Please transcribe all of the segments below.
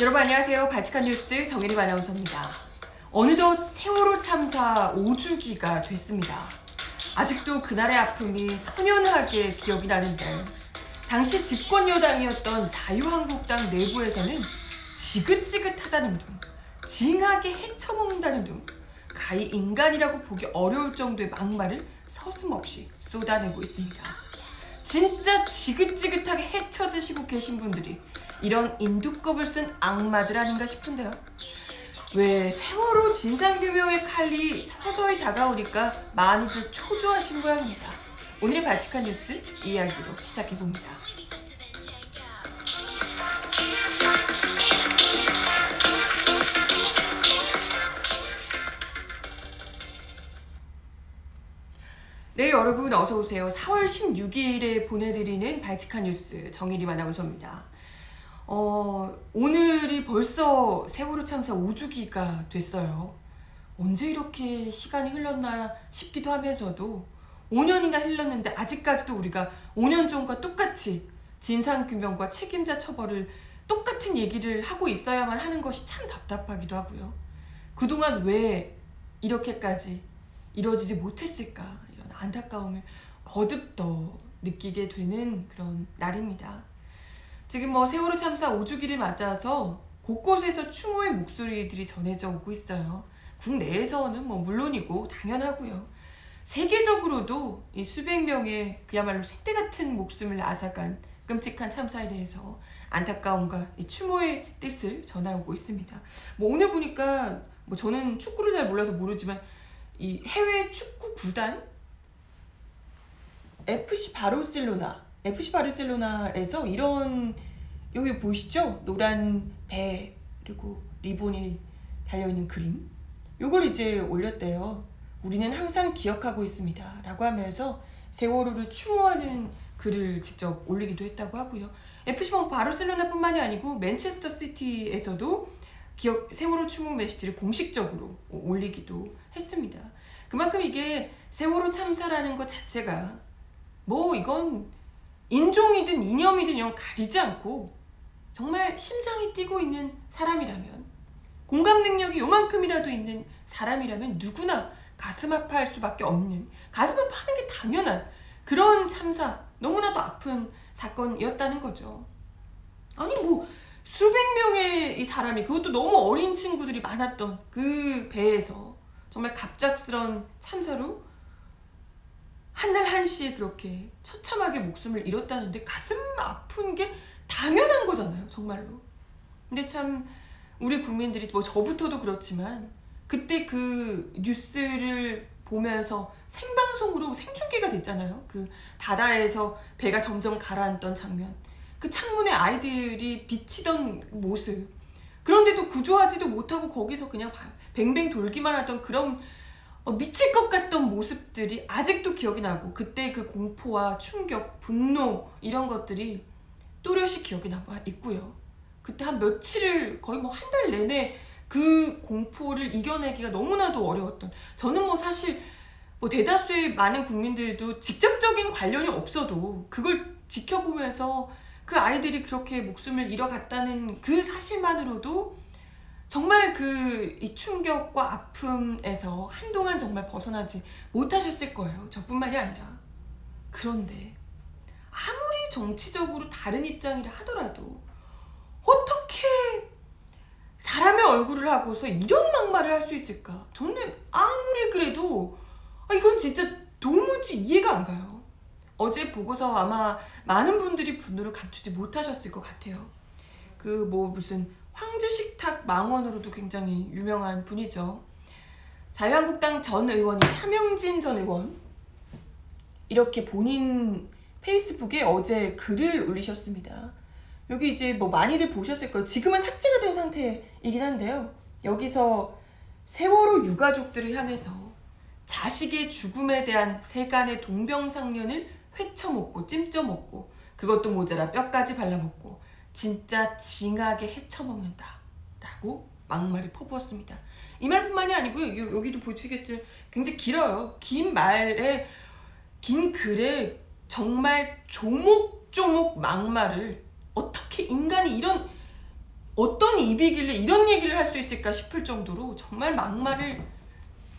여러분 안녕하세요. 발칙한 뉴스 정혜림 아나운서입니다. 어느덧 세월호 참사 5주기가 됐습니다. 아직도 그날의 아픔이 선연하게 기억이 나는데 당시 집권 여당이었던 자유한국당 내부에서는 지긋지긋하다는 둥, 징하게 헤쳐먹는다는 둥, 가히 인간이라고 보기 어려울 정도의 막말을 서슴없이 쏟아내고 있습니다. 진짜 지긋지긋하게 헤쳐드시고 계신 분들이 이런 인두껍을 쓴 악마들 아닌가 싶은데요. 왜 세월호 진상규명의 칼이 서서히 다가오니까 많이들 초조하신 모양입니다. 오늘의 발칙한 뉴스 이야기로 시작해봅니다. 네, 여러분 어서오세요. 4월 16일에 보내드리는 발칙한 뉴스 정혜림 아나운서입니다. 오늘이 벌써 세월호 참사 5주기가 됐어요. 언제 이렇게 시간이 흘렀나 싶기도 하면서도 5년이나 흘렀는데 아직까지도 우리가 5년 전과 똑같이 진상규명과 책임자 처벌을 똑같은 얘기를 하고 있어야만 하는 것이 참 답답하기도 하고요. 그동안 왜 이렇게까지 이루어지지 못했을까 이런 안타까움을 거듭 더 느끼게 되는 그런 날입니다. 지금 세월호 참사 5주기를 맞아서 곳곳에서 추모의 목소리들이 전해져 오고 있어요. 국내에서는 물론이고 당연하고요. 세계적으로도 이 수백 명의 그야말로 생떼 같은 목숨을 앗아간 끔찍한 참사에 대해서 안타까움과 이 추모의 뜻을 전하고 있습니다. 오늘 보니까 저는 축구를 잘 몰라서 모르지만 이 해외 축구 구단 FC 바르셀로나에서 이런 여기 보이시죠? 노란 배 그리고 리본이 달려있는 그림 요걸 이제 올렸대요. 우리는 항상 기억하고 있습니다 라고 하면서 세월호를 추모하는 글을 직접 올리기도 했다고 하고요. FC 바르셀로나뿐만이 아니고 맨체스터 시티에서도 세월호 추모 메시지를 공식적으로 올리기도 했습니다. 그만큼 이게 세월호 참사라는 것 자체가 이건 인종이든 이념이든 이런 가리지 않고 정말 심장이 뛰고 있는 사람이라면, 공감 능력이 요만큼이라도 있는 사람이라면 누구나 가슴 아파할 수밖에 없는, 가슴 아파하는 게 당연한 그런 참사, 너무나도 아픈 사건이었다는 거죠. 아니 수백 명의 이 사람이, 그것도 너무 어린 친구들이 많았던 그 배에서 정말 갑작스런 참사로 한날 한시에 그렇게 처참하게 목숨을 잃었다는데 가슴 아픈 게 당연한 거잖아요, 정말로. 근데 참 우리 국민들이 저부터도 그렇지만 그때 그 뉴스를 보면서 생방송으로 생중계가 됐잖아요. 그 바다에서 배가 점점 가라앉던 장면, 그 창문에 아이들이 비치던 모습, 그런데도 구조하지도 못하고 거기서 그냥 뱅뱅 돌기만 하던 그런 미칠 것 같던 모습들이 아직도 기억이 나고, 그때 그 공포와 충격, 분노 이런 것들이 또렷이 기억이 남아 있고요. 그때 한 며칠을 거의 한 달 내내 그 공포를 이겨내기가 너무나도 어려웠던, 저는 사실 대다수의 많은 국민들도 직접적인 관련이 없어도 그걸 지켜보면서 그 아이들이 그렇게 목숨을 잃어갔다는 그 사실만으로도 정말 이 충격과 아픔에서 한동안 정말 벗어나지 못하셨을 거예요. 저뿐만이 아니라. 그런데 아무리 정치적으로 다른 입장이라 하더라도 어떻게 사람의 얼굴을 하고서 이런 막말을 할 수 있을까? 저는 아무리 그래도 이건 진짜 도무지 이해가 안 가요. 어제 보고서 아마 많은 분들이 분노를 감추지 못하셨을 것 같아요. 무슨 황제식탁 망원으로도 굉장히 유명한 분이죠. 자유한국당 전 의원이 차명진 전 의원, 이렇게 본인 페이스북에 어제 글을 올리셨습니다. 여기 이제 많이들 보셨을 거예요. 지금은 삭제가 된 상태이긴 한데요. 여기서 세월호 유가족들을 향해서 자식의 죽음에 대한 세간의 동병상련을 회쳐먹고 찜쪄먹고 그것도 모자라 뼈까지 발라먹고 진짜 징하게 헤쳐먹는다 라고 막말을 퍼부었습니다. 이 말뿐만이 아니고요. 여기도 보시겠지만 굉장히 길어요. 긴 글에 정말 조목조목 막말을, 어떻게 인간이 이런 어떤 입이길래 이런 얘기를 할 수 있을까 싶을 정도로 정말 막말을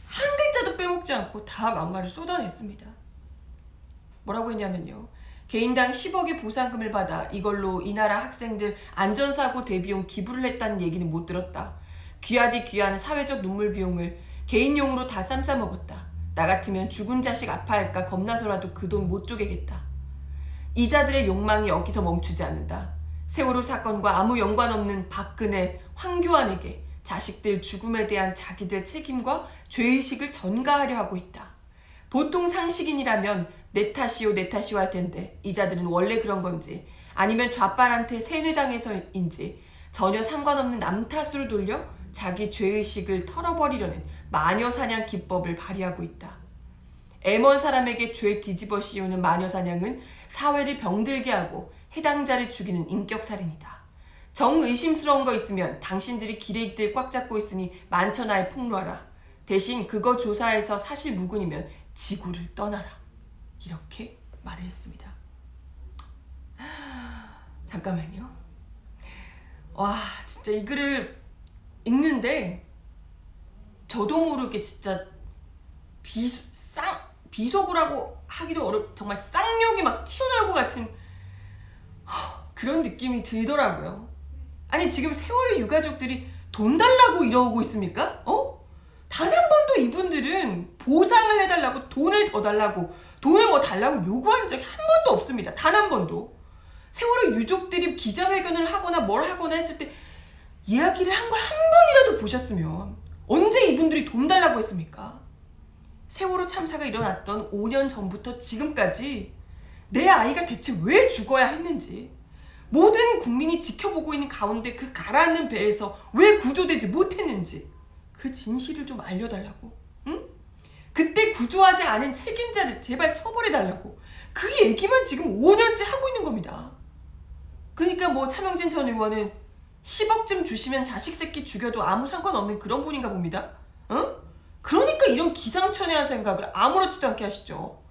한 글자도 빼먹지 않고 다 막말을 쏟아냈습니다. 뭐라고 했냐면요. 개인당 10억의 보상금을 받아 이걸로 이 나라 학생들 안전사고 대비용 기부를 했다는 얘기는 못 들었다. 귀하디 귀한 사회적 눈물 비용을 개인용으로 다 쌈싸 먹었다. 나 같으면 죽은 자식 아파할까 겁나서라도 그 돈 못 쪼개겠다. 이자들의 욕망이 여기서 멈추지 않는다. 세월호 사건과 아무 연관없는 박근혜, 황교안에게 자식들 죽음에 대한 자기들 책임과 죄의식을 전가하려 하고 있다. 보통 상식인이라면 내 탓이요 내 탓이요 할 텐데 이자들은 원래 그런 건지 아니면 좌빨한테 세뇌당해서인지 전혀 상관없는 남 탓으로 돌려 자기 죄의식을 털어버리려는 마녀사냥 기법을 발휘하고 있다. 애먼 사람에게 죄 뒤집어 씌우는 마녀사냥은 사회를 병들게 하고 해당자를 죽이는 인격살인이다. 정의심스러운 거 있으면 당신들이 기레기들 꽉 잡고 있으니 만천하에 폭로하라. 대신 그거 조사해서 사실 무근이면 지구를 떠나라. 이렇게 말을 했습니다. 잠깐만요. 와, 진짜 이 글을 읽는데 저도 모르게 진짜 비속어라고 하기도 정말 쌍욕이 막 튀어나올 것 같은 그런 느낌이 들더라고요. 아니 지금 세월호 유가족들이 돈 달라고 이러고 있습니까? 단 한 번도 이분들은 보상을 해달라고 돈을 더 달라고 돈을 뭐 달라고 요구한 적이 한 번도 없습니다. 단 한 번도. 세월호 유족들이 기자회견을 하거나 뭘 하거나 했을 때 이야기를 한 걸 한 번이라도 보셨으면 언제 이분들이 돈 달라고 했습니까? 세월호 참사가 일어났던 5년 전부터 지금까지 내 아이가 대체 왜 죽어야 했는지 모든 국민이 지켜보고 있는 가운데 그 가라앉는 배에서 왜 구조되지 못했는지 그 진실을 좀 알려달라고. 응? 그때 구조하지 않은 책임자를 제발 처벌해달라고. 그 얘기만 지금 5년째 하고 있는 겁니다. 그러니까 뭐 차명진 전 의원은 10억쯤 주시면 자식 새끼 죽여도 아무 상관없는 그런 분인가 봅니다. 그러니까 이런 기상천외한 생각을 아무렇지도 않게 하시죠.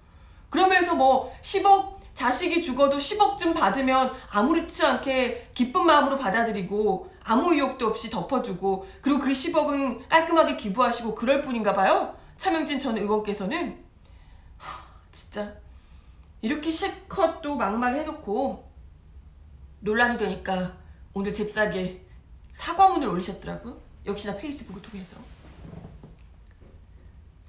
그러면서 뭐 10억 자식이 죽어도 10억쯤 받으면 아무렇지 않게 기쁜 마음으로 받아들이고 아무 의욕도 없이 덮어주고 그리고 그 10억은 깔끔하게 기부하시고 그럴 뿐인가 봐요. 차명진 전 의원께서는 진짜 이렇게 실컷 또 막말을 해놓고 논란이 되니까 오늘 잽싸게 사과문을 올리셨더라고요. 역시나 페이스북을 통해서.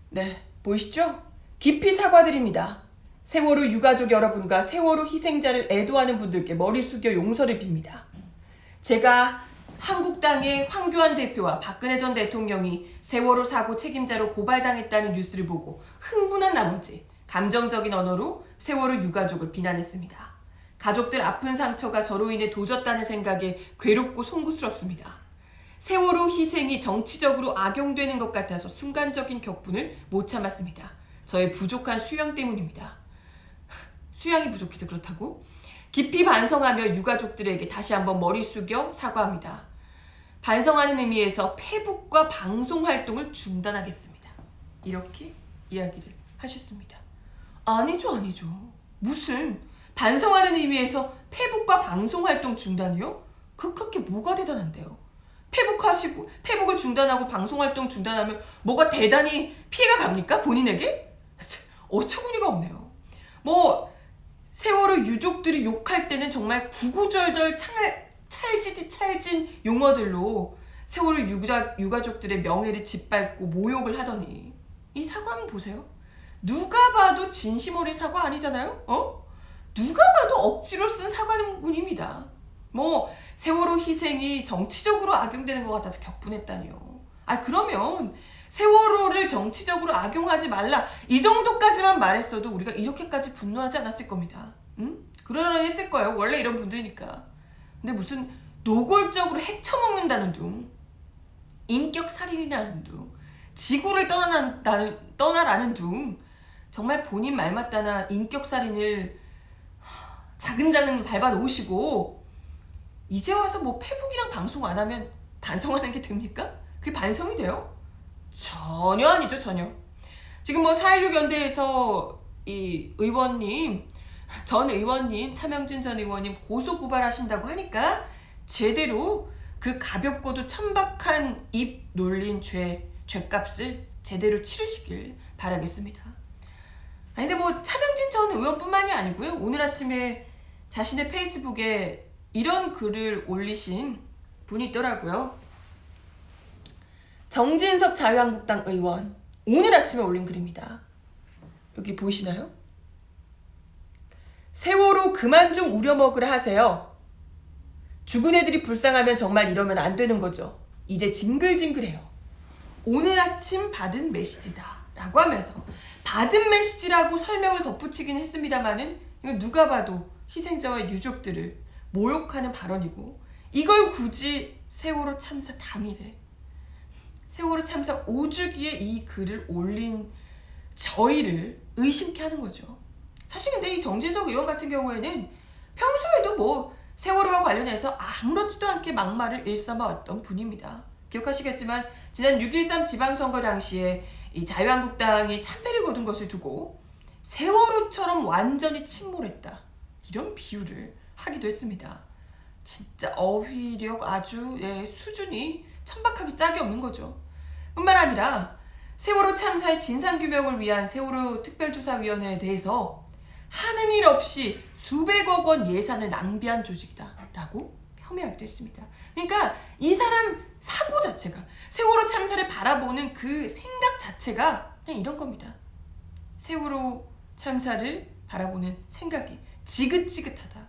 네, 보이시죠? 깊이 사과드립니다. 세월호 유가족 여러분과 세월호 희생자를 애도하는 분들께 머리 숙여 용서를 빕니다. 제가 한국당의 황교안 대표와 박근혜 전 대통령이 세월호 사고 책임자로 고발당했다는 뉴스를 보고 흥분한 나머지 감정적인 언어로 세월호 유가족을 비난했습니다. 가족들 아픈 상처가 저로 인해 도졌다는 생각에 괴롭고 송구스럽습니다. 세월호 희생이 정치적으로 악용되는 것 같아서 순간적인 격분을 못 참았습니다. 저의 부족한 수양 때문입니다. 수양이 부족해서 그렇다고? 깊이 반성하며 유가족들에게 다시 한번 머리 숙여 사과합니다. 반성하는 의미에서 페북과 방송 활동을 중단하겠습니다. 이렇게 이야기를 하셨습니다. 아니죠. 무슨 반성하는 의미에서 페북과 방송 활동 중단이요? 그렇게 뭐가 대단한데요? 페북을 중단하고 방송 활동 중단하면 뭐가 대단히 피해가 갑니까? 본인에게? 어처구니가 없네요. 뭐 세월호 유족들이 욕할 때는 정말 구구절절 찰진 용어들로 세월호 유가족들의 명예를 짓밟고 모욕을 하더니 이 사과는 보세요. 누가 봐도 진심 어린 사과 아니잖아요? 누가 봐도 억지로 쓴 사과는 뿐입니다. 뭐 세월호 희생이 정치적으로 악용되는 것 같아서 격분했다니요. 그러면 세월호를 정치적으로 악용하지 말라 이 정도까지만 말했어도 우리가 이렇게까지 분노하지 않았을 겁니다. 그러려니 했을 거예요. 원래 이런 분들이니까. 근데 무슨 노골적으로 헤쳐먹는다는 둥, 인격살인이라는 둥, 지구를 떠나라는 둥, 정말 본인 말 맞다나 인격살인을 자근자근 밟아놓으시고 이제 와서 뭐 페북이랑 방송 안 하면 반성하는 게 됩니까? 그게 반성이 돼요? 전혀 아니죠, 전혀. 지금 뭐 4.16 연대에서 이 전 의원님, 차명진 전 의원님 고소 고발하신다고 하니까 제대로 그 가볍고도 천박한 입 놀린 죄값을 제대로 치르시길 바라겠습니다. 아니 근데 뭐 차명진 전 의원뿐만이 아니고요. 오늘 아침에 자신의 페이스북에 이런 글을 올리신 분이 있더라고요. 정진석 자유한국당 의원 오늘 아침에 올린 글입니다. 여기 보이시나요? 세월호 그만 좀 우려먹으라 하세요. 죽은 애들이 불쌍하면 정말 이러면 안 되는 거죠. 이제 징글징글해요. 오늘 아침 받은 메시지다 라고 하면서 받은 메시지라고 설명을 덧붙이긴 했습니다만은 이건 누가 봐도 희생자와 유족들을 모욕하는 발언이고 이걸 굳이 세월호 참사 당일에 세월호 참사 5주기에 이 글을 올린 저희를 의심케 하는 거죠. 사실 근데 이 정진석 의원 같은 경우에는 평소에도 뭐 세월호와 관련해서 아무렇지도 않게 막말을 일삼아왔던 분입니다. 기억하시겠지만 지난 6.13 지방선거 당시에 이 자유한국당이 참패를 거둔 것을 두고 세월호처럼 완전히 침몰했다 이런 비유를 하기도 했습니다. 진짜 어휘력 아주 수준이 천박하기 짝이 없는 거죠. 뿐만 아니라 세월호 참사의 진상규명을 위한 세월호 특별조사위원회에 대해서 하는 일 없이 수백억 원 예산을 낭비한 조직이다 라고 폄훼하기도 했습니다. 그러니까 이 사람 사고 자체가 세월호 참사를 바라보는 그 생각 자체가 그냥 이런 겁니다. 세월호 참사를 바라보는 생각이 지긋지긋하다.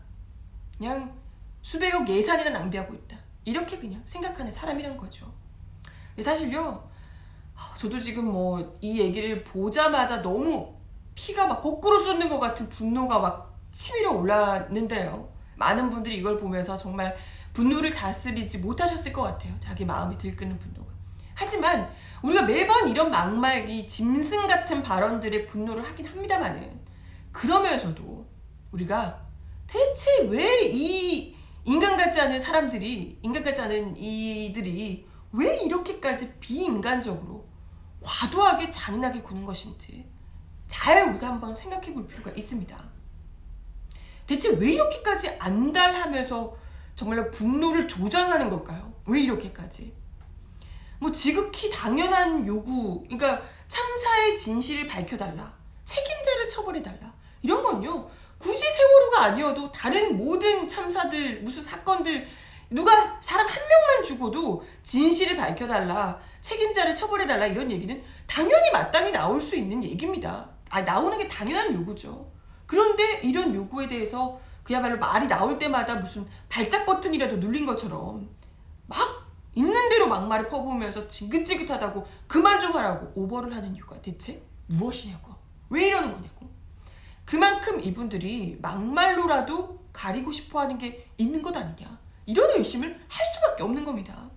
그냥 수백억 예산이나 낭비하고 있다. 이렇게 그냥 생각하는 사람이란 거죠. 근데 사실요, 저도 지금 뭐 이 얘기를 보자마자 너무 피가 막 거꾸로 쏟는 것 같은 분노가 막 치밀어 올랐는데요. 많은 분들이 이걸 보면서 정말 분노를 다스리지 못하셨을 것 같아요. 자기 마음이 들끓는 분노가. 하지만 우리가 매번 이런 막말, 이 짐승 같은 발언들에 분노를 하긴 합니다만은 그러면서도 우리가 대체 왜 이 인간 같지 않은 사람들이, 인간 같지 않은 이들이 왜 이렇게까지 비인간적으로 과도하게 잔인하게 구는 것인지 잘 우리가 한번 생각해 볼 필요가 있습니다. 대체 왜 이렇게까지 안달하면서 정말로 분노를 조장하는 걸까요? 왜 이렇게까지? 뭐 지극히 당연한 요구, 그러니까 참사의 진실을 밝혀달라, 책임자를 처벌해달라 이런 건요 굳이 세월호가 아니어도 다른 모든 참사들, 무슨 사건들 누가 사람 한 명만 죽어도 진실을 밝혀달라, 책임자를 처벌해달라 이런 얘기는 당연히 마땅히 나올 수 있는 얘기입니다. 나오는 게 당연한 요구죠. 그런데 이런 요구에 대해서 그야말로 말이 나올 때마다 무슨 발작 버튼이라도 눌린 것처럼 막 있는 대로 막말을 퍼부으면서 지긋지긋하다고 그만 좀 하라고 오버를 하는 이유가 대체 무엇이냐고. 왜 이러는 거냐고. 그만큼 이분들이 막말로라도 가리고 싶어하는 게 있는 것 아니냐. 이런 의심을 할 수밖에 없는 겁니다.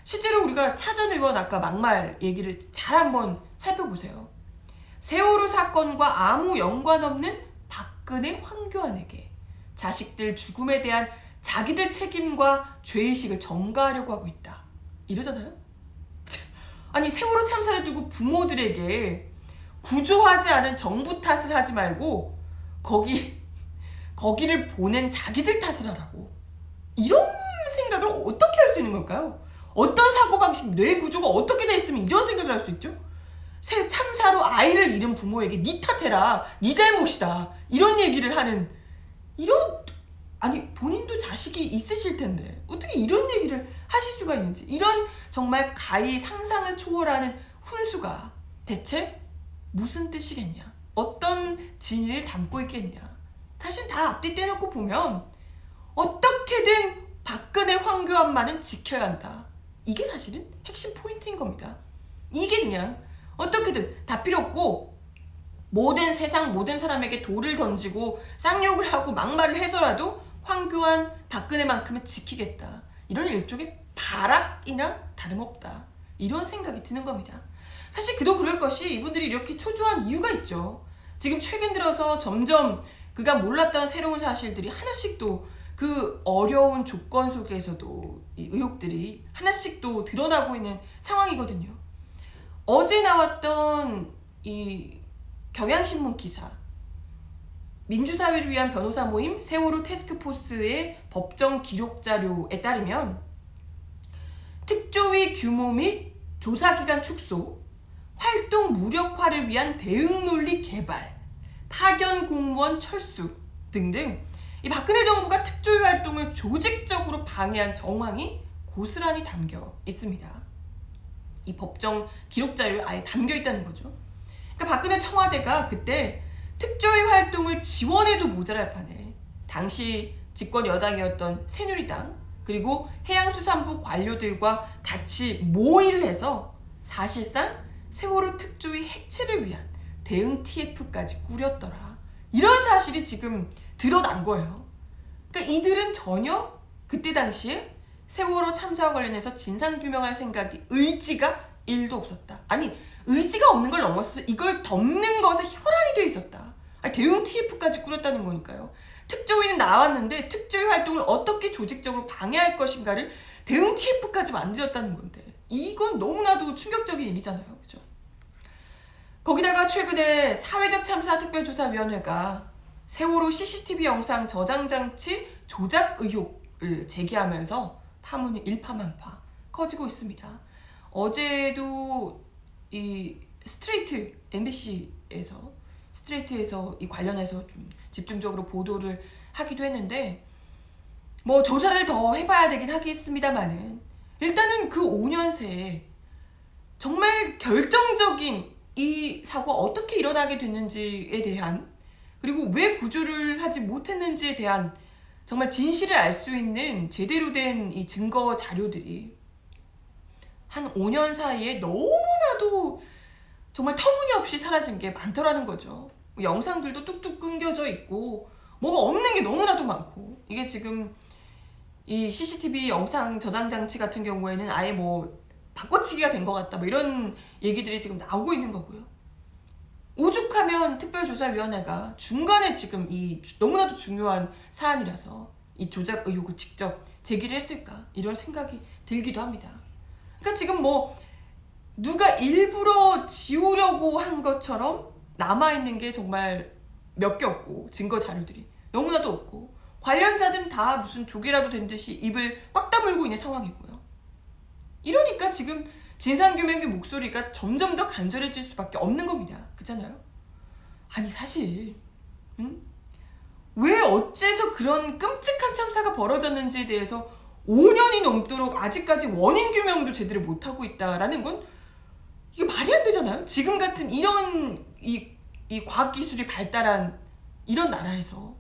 실제로 우리가 차 전 의원 아까 막말 얘기를 잘 한번 살펴보세요. 세월호 사건과 아무 연관 없는 박근혜 황교안에게 자식들 죽음에 대한 자기들 책임과 죄의식을 전가하려고 하고 있다. 이러잖아요? 아니 세월호 참사를 두고 부모들에게 구조하지 않은 정부 탓을 하지 말고 거기를 보낸 자기들 탓을 하라고. 이런 생각을 어떻게 할 수 있는 걸까요? 어떤 사고방식, 뇌 구조가 어떻게 돼 있으면 이런 생각을 할 수 있죠? 참사로 아이를 잃은 부모에게 네 탓해라, 네 잘못이다 이런 얘기를 하는 아니 본인도 자식이 있으실 텐데 어떻게 이런 얘기를 하실 수가 있는지, 이런 정말 가히 상상을 초월하는 훈수가 대체 무슨 뜻이겠냐, 어떤 진리를 담고 있겠냐. 사실 다 앞뒤 떼놓고 보면 어떻게든 박근혜 황교안만은 지켜야 한다. 이게 사실은 핵심 포인트인 겁니다. 이게 그냥 어떻게든 다 필요 없고 세상 모든 사람에게 돌을 던지고 쌍욕을 하고 막말을 해서라도 황교안, 박근혜만큼은 지키겠다. 이런 일종의 발악이나 다름없다. 이런 생각이 드는 겁니다. 사실 그도 그럴 것이 이분들이 이렇게 초조한 이유가 있죠. 지금 최근 들어서 점점 그가 몰랐던 새로운 사실들이 하나씩 또 그 어려운 조건 속에서도 이 의혹들이 하나씩 또 드러나고 있는 상황이거든요. 어제 나왔던 이 경향신문 기사, 민주사회를 위한 변호사 모임 세월호 태스크포스의 법정 기록 자료에 따르면 특조위 규모 및 조사기간 축소, 활동 무력화를 위한 대응 논리 개발, 파견 공무원 철수 등등 이 박근혜 정부가 특조위 활동을 조직적으로 방해한 정황이 고스란히 담겨 있습니다. 이 법정 기록 자료에 아예 담겨 있다는 거죠. 그러니까 박근혜 청와대가 그때 특조위 활동을 지원해도 모자랄 판에 당시 집권 여당이었던 새누리당 그리고 해양수산부 관료들과 같이 모의를 해서 사실상 세월호 특조위 해체를 위한 대응 TF까지 꾸렸더라. 이런 사실이 지금 드러난 거예요. 그러니까 이들은 전혀 그때 당시에 세월호 참사와 관련해서 진상규명할 생각이 의지가 1도 없었다. 아니 의지가 없는 걸 넘어서 이걸 덮는 것에 혈안이 돼 있었다. 아니, 대응 TF까지 꾸렸다는 거니까요. 특조위는 나왔는데 특조위 활동을 어떻게 조직적으로 방해할 것인가를 대응 TF까지 만들었다는 건데 이건 너무나도 충격적인 일이잖아요. 그죠? 거기다가 최근에 사회적 참사 특별조사위원회가 세월호 CCTV 영상 저장 장치 조작 의혹을 제기하면서 파문이 일파만파 커지고 있습니다. 어제도 이 스트레이트 MBC에서 스트레이트에서 이 관련해서 좀 집중적으로 보도를 하기도 했는데 뭐 조사를 더 해봐야 되긴 하겠습니다만은 일단은 그 5년 새에 정말 결정적인 이 사고가 어떻게 일어나게 됐는지에 대한 그리고 왜 구조를 하지 못했는지에 대한 정말 진실을 알 수 있는 제대로 된 이 증거 자료들이 한 5년 사이에 너무나도 정말 터무니없이 사라진 게 많더라는 거죠. 영상들도 뚝뚝 끊겨져 있고 뭐가 없는 게 너무나도 많고 이게 지금 이 CCTV 영상 저장 장치 같은 경우에는 아예 뭐 바꿔치기가 된 것 같다 뭐 이런 얘기들이 지금 나오고 있는 거고요. 오죽하면 특별조사위원회가 중간에 지금 이 너무나도 중요한 사안이라서 이 조작 의혹을 직접 제기를 했을까 이런 생각이 들기도 합니다. 그러니까 지금 뭐 누가 일부러 지우려고 한 것처럼 남아있는 게 정말 몇 개 없고 증거 자료들이 너무나도 없고 관련자들은 다 무슨 조개라도 된 듯이 입을 꽉 다물고 있는 상황이고요. 이러니까 지금 진상규명의 목소리가 점점 더 간절해질 수밖에 없는 겁니다. 그렇잖아요? 아니 사실 왜 어째서 그런 끔찍한 참사가 벌어졌는지에 대해서 5년이 넘도록 아직까지 원인 규명도 제대로 못하고 있다라는 건 이게 말이 안 되잖아요. 지금 같은 이런 이 과학기술이 발달한 이런 나라에서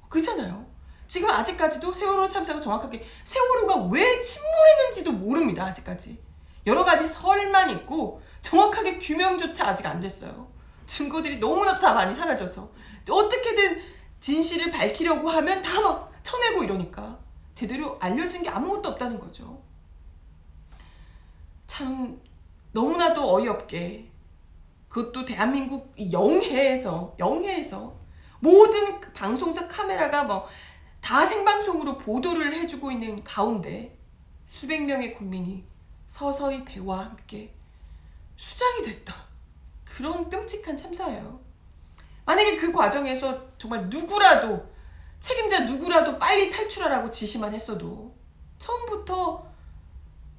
그렇잖아요. 지금 아직까지도 세월호 참사가 정확하게 세월호가 왜 침몰했는지도 모릅니다. 아직까지 여러 가지 설만 있고 정확하게 규명조차 아직 안 됐어요. 증거들이 너무나 다 많이 사라져서 어떻게든 진실을 밝히려고 하면 다 막 쳐내고 이러니까 제대로 알려진 게 아무것도 없다는 거죠. 참 너무나도 어이없게 그것도 대한민국 영해에서 모든 방송사 카메라가 뭐 다 생방송으로 보도를 해주고 있는 가운데 수백 명의 국민이 서서히 배와 함께 수장이 됐던 그런 끔찍한 참사예요. 만약에 그 과정에서 정말 누구라도 책임자 누구라도 빨리 탈출하라고 지시만 했어도 처음부터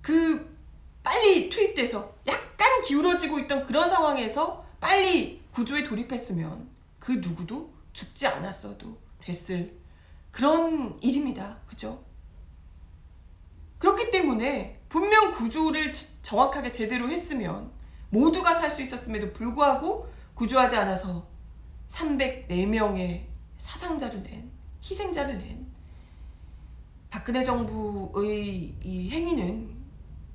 그 빨리 투입돼서 약간 기울어지고 있던 그런 상황에서 빨리 구조에 돌입했으면 그 누구도 죽지 않았어도 됐을 그런 일입니다. 그죠? 그렇기 때문에 분명 구조를 정확하게 제대로 했으면 모두가 살 수 있었음에도 불구하고 구조하지 않아서 304명의 사상자를 낸, 희생자를 낸 박근혜 정부의 이 행위는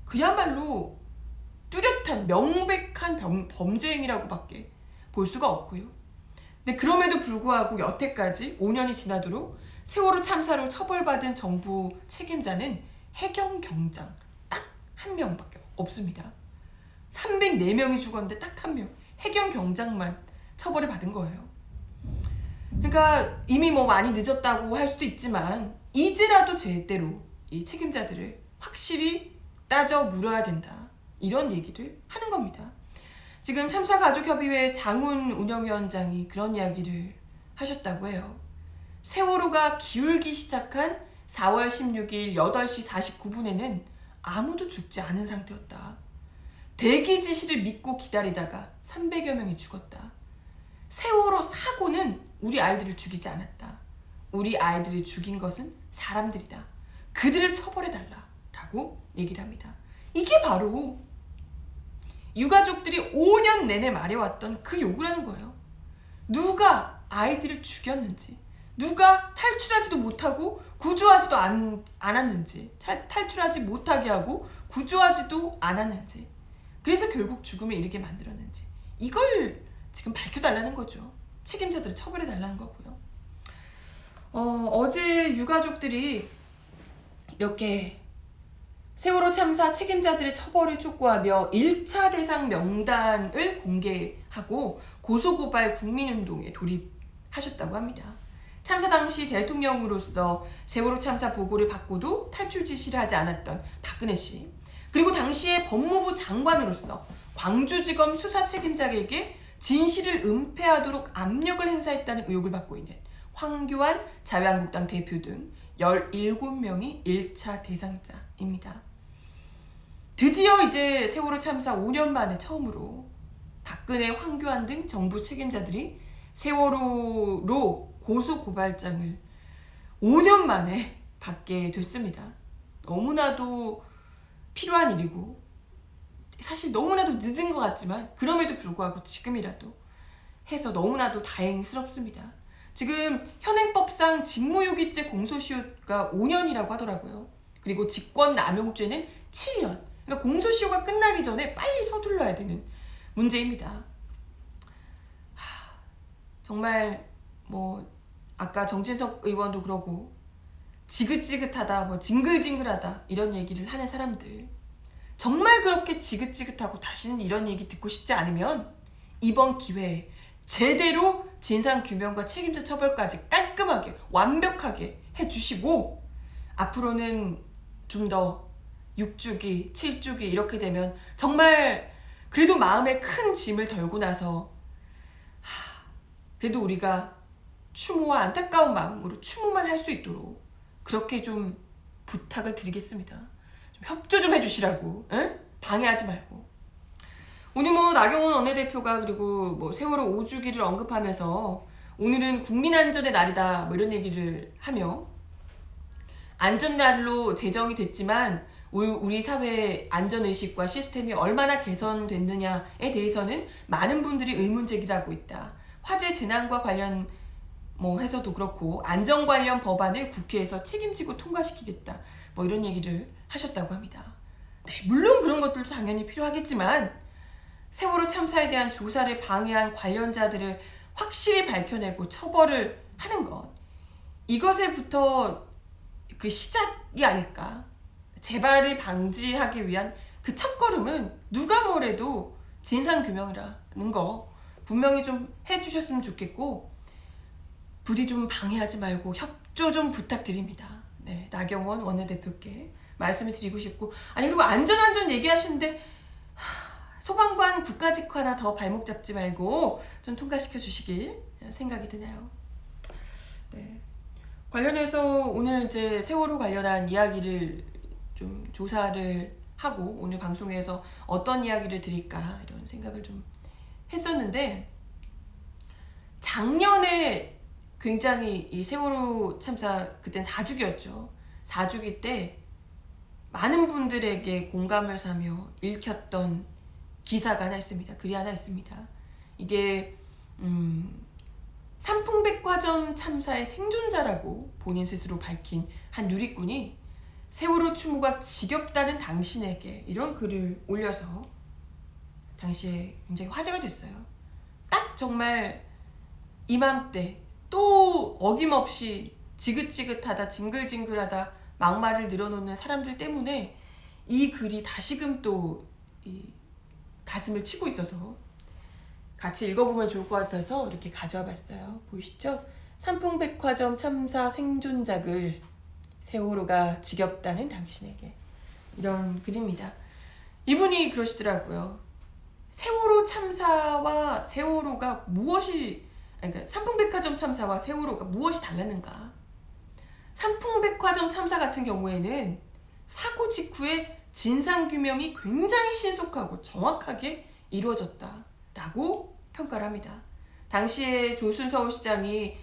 그야말로 뚜렷한 명백한 범죄 행위라고밖에 볼 수가 없고요. 근데 그럼에도 불구하고 여태까지 5년이 지나도록 세월호 참사로 처벌받은 정부 책임자는 해경 경장 딱 한 명밖에 없습니다. 304명이 죽었는데 딱 한 명, 해경 경장만 처벌을 받은 거예요. 그러니까 이미 뭐 많이 늦었다고 할 수도 있지만 이제라도 제대로 이 책임자들을 확실히 따져 물어야 된다. 이런 얘기를 하는 겁니다. 지금 참사가족협의회 장훈 운영위원장이 그런 이야기를 하셨다고 해요. 세월호가 기울기 시작한 4월 16일 8시 49분에는 아무도 죽지 않은 상태였다. 대기 지시를 믿고 기다리다가 300여 명이 죽었다. 세월호 사고는 우리 아이들을 죽이지 않았다. 우리 아이들을 죽인 것은 사람들이다. 그들을 처벌해달라 라고 얘기를 합니다. 이게 바로 유가족들이 5년 내내 말해왔던 그 요구를 하는 거예요. 누가 아이들을 죽였는지, 누가 탈출하지도 못하고 구조하지도 않았는지, 탈출하지 못하게 하고 구조하지도 않았는지, 그래서 결국 죽음에 이르게 만들었는지, 이걸 지금 밝혀달라는 거죠. 책임자들을 처벌해달라는 거고요. 어제 유가족들이 이렇게 세월호 참사 책임자들의 처벌을 촉구하며 1차 대상 명단을 공개하고 고소고발 국민운동에 돌입하셨다고 합니다. 참사 당시 대통령으로서 세월호 참사 보고를 받고도 탈출 지시를 하지 않았던 박근혜 씨, 그리고 당시의 법무부 장관으로서 광주지검 수사 책임자에게 진실을 은폐하도록 압력을 행사했다는 의혹을 받고 있는 황교안 자유한국당 대표 등 17명이 1차 대상자입니다. 드디어 이제 세월호 참사 5년 만에 처음으로 박근혜, 황교안 등 정부 책임자들이 세월호로 고소고발장을 5년 만에 받게 됐습니다. 너무나도 필요한 일이고 사실 너무나도 늦은 것 같지만 그럼에도 불구하고 지금이라도 해서 너무나도 다행스럽습니다. 지금 현행법상 직무유기죄 공소시효가 5년이라고 하더라고요. 그리고 직권남용죄는 7년. 그러니까 공소시효가 끝나기 전에 빨리 서둘러야 되는 문제입니다. 정말 아까 정진석 의원도 그러고 지긋지긋하다, 징글징글하다 이런 얘기를 하는 사람들, 정말 그렇게 지긋지긋하고 다시는 이런 얘기 듣고 싶지 않으면 이번 기회에 제대로 진상규명과 책임자 처벌까지 깔끔하게 완벽하게 해주시고 앞으로는 좀 더 6주기, 7주기 이렇게 되면 정말 그래도 마음에 큰 짐을 덜고 나서 그래도 우리가 추모와 안타까운 마음으로 추모만 할 수 있도록 그렇게 좀 부탁을 드리겠습니다. 좀 협조 좀 해주시라고, 응? 방해하지 말고. 오늘 나경원 원내대표가 그리고 세월호 5주기를 언급하면서 오늘은 국민안전의 날이다 이런 얘기를 하며 안전날로 제정이 됐지만 우리 사회의 안전의식과 시스템이 얼마나 개선됐느냐에 대해서는 많은 분들이 의문 제기를 하고 있다. 화재 재난과 관련 해서도 그렇고 안전 관련 법안을 국회에서 책임지고 통과시키겠다 이런 얘기를 하셨다고 합니다. 네, 물론 그런 것들도 당연히 필요하겠지만 세월호 참사에 대한 조사를 방해한 관련자들을 확실히 밝혀내고 처벌을 하는 것, 이것에부터 그 시작이 아닐까. 재발을 방지하기 위한 그 첫걸음은 누가 뭐래도 진상규명이라는 거 분명히 좀 해주셨으면 좋겠고 부디 좀 방해하지 말고 협조 좀 부탁드립니다. 네, 나경원 원내대표께 말씀을 드리고 싶고, 그리고 안전 얘기하시는데 소방관 국가직 하나 더 발목 잡지 말고 좀 통과시켜 주시길 생각이 드네요. 네. 관련해서 오늘 이제 세월호 관련한 이야기를 좀 조사를 하고 오늘 방송에서 어떤 이야기를 드릴까 이런 생각을 좀 했었는데, 작년에 굉장히 이 세월호 참사 그땐 4주기였죠. 4주기 때 많은 분들에게 공감을 사며 읽혔던 기사가 하나 있습니다. 글이 하나 있습니다. 이게 삼풍백화점 참사의 생존자라고 본인 스스로 밝힌 한 누리꾼이 세월호 추모가 지겹다는 당신에게 이런 글을 올려서 당시에 굉장히 화제가 됐어요. 딱 정말 이맘때 또 어김없이 지긋지긋하다, 징글징글하다 막말을 늘어놓는 사람들 때문에 이 글이 다시금 또 이 가슴을 치고 있어서 같이 읽어보면 좋을 것 같아서 이렇게 가져와 봤어요. 보이시죠? 삼풍백화점 참사 생존자 글, 세월호가 지겹다는 당신에게, 이런 글입니다. 이분이 그러시더라고요. 세월호 참사와 세월호가 그러니까 삼풍백화점 참사와 세월호가 무엇이 달랐는가? 삼풍백화점 참사 같은 경우에는 사고 직후에 진상규명이 굉장히 신속하고 정확하게 이루어졌다라고 평가를 합니다. 당시에 조순 서울시장이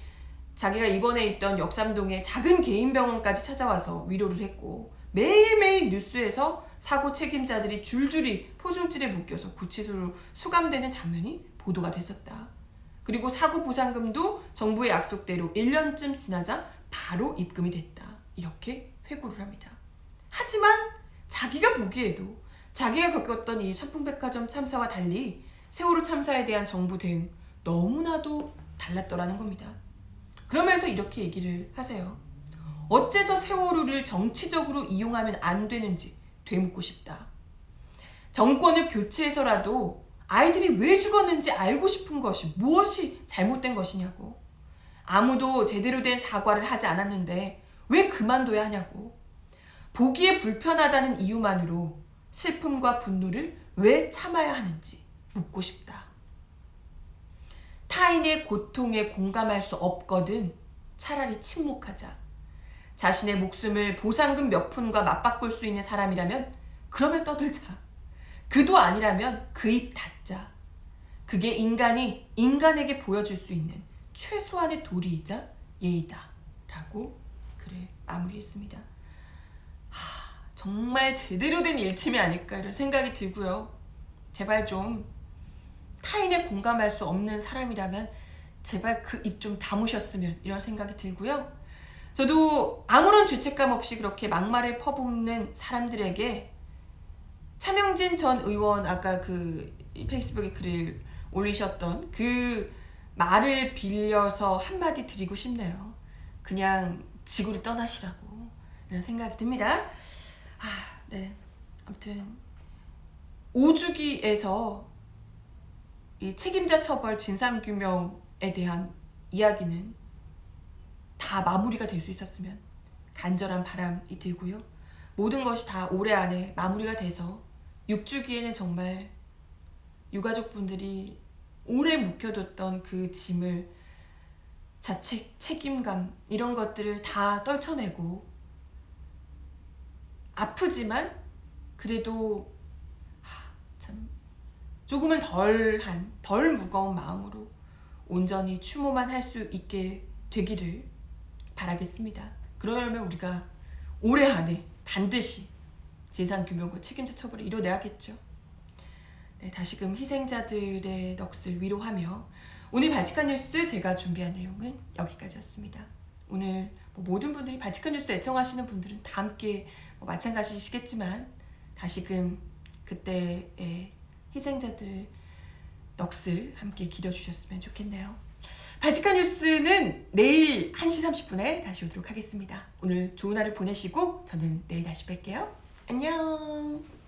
자기가 입원해 있던 역삼동의 작은 개인 병원까지 찾아와서 위로를 했고 매일매일 뉴스에서 사고 책임자들이 줄줄이 포승줄에 묶여서 구치소로 수감되는 장면이 보도가 됐었다. 그리고 사고 보상금도 정부의 약속대로 1년쯤 지나자 바로 입금이 됐다. 이렇게 회고를 합니다. 하지만 자기가 보기에도 자기가 겪었던 이 삼풍백화점 참사와 달리 세월호 참사에 대한 정부 대응 너무나도 달랐더라는 겁니다. 그러면서 이렇게 얘기를 하세요. 어째서 세월호를 정치적으로 이용하면 안 되는지 되묻고 싶다. 정권을 교체해서라도 아이들이 왜 죽었는지 알고 싶은 것이 무엇이 잘못된 것이냐고. 아무도 제대로 된 사과를 하지 않았는데 왜 그만둬야 하냐고. 보기에 불편하다는 이유만으로 슬픔과 분노를 왜 참아야 하는지 묻고 싶다. 타인의 고통에 공감할 수 없거든 차라리 침묵하자. 자신의 목숨을 보상금 몇 푼과 맞바꿀 수 있는 사람이라면 그러면 떠들자. 그도 아니라면 그 입 닫자. 그게 인간이 인간에게 보여줄 수 있는 최소한의 도리이자 예의다. 라고 글을 마무리했습니다. 정말 제대로 된 일침이 아닐까 이런 생각이 들고요. 제발 좀 타인의 공감할 수 없는 사람이라면 제발 그 입 좀 다무셨으면 이런 생각이 들고요. 저도 아무런 죄책감 없이 그렇게 막말을 퍼붓는 사람들에게 차명진 전 의원 아까 그 페이스북에 글을 올리셨던 그 말을 빌려서 한마디 드리고 싶네요. 그냥 지구를 떠나시라고 이런 생각이 듭니다. 네. 아무튼 5주기에서 이 책임자 처벌 진상규명에 대한 이야기는 다 마무리가 될 수 있었으면 간절한 바람이 들고요. 모든 것이 다 올해 안에 마무리가 돼서 6주기에는 정말 유가족분들이 오래 묵혀뒀던 그 짐을 자책, 책임감 이런 것들을 다 떨쳐내고 아프지만 그래도 참 조금은 덜 무거운 마음으로 온전히 추모만 할 수 있게 되기를 바라겠습니다. 그러려면 우리가 올해 안에 반드시 진상규명과 책임자 처벌을 이뤄내야겠죠. 네, 다시금 희생자들의 넋을 위로하며 오늘 발칙한 뉴스 제가 준비한 내용은 여기까지였습니다. 오늘 모든 분들이 발칙한 뉴스 애청하시는 분들은 다 함께 마찬가지시겠지만 다시금 그때의 희생자들 넋을 함께 기려주셨으면 좋겠네요. 발칙한 뉴스는 내일 1시 30분에 다시 오도록 하겠습니다. 오늘 좋은 하루 보내시고 저는 내일 다시 뵐게요. 안녕.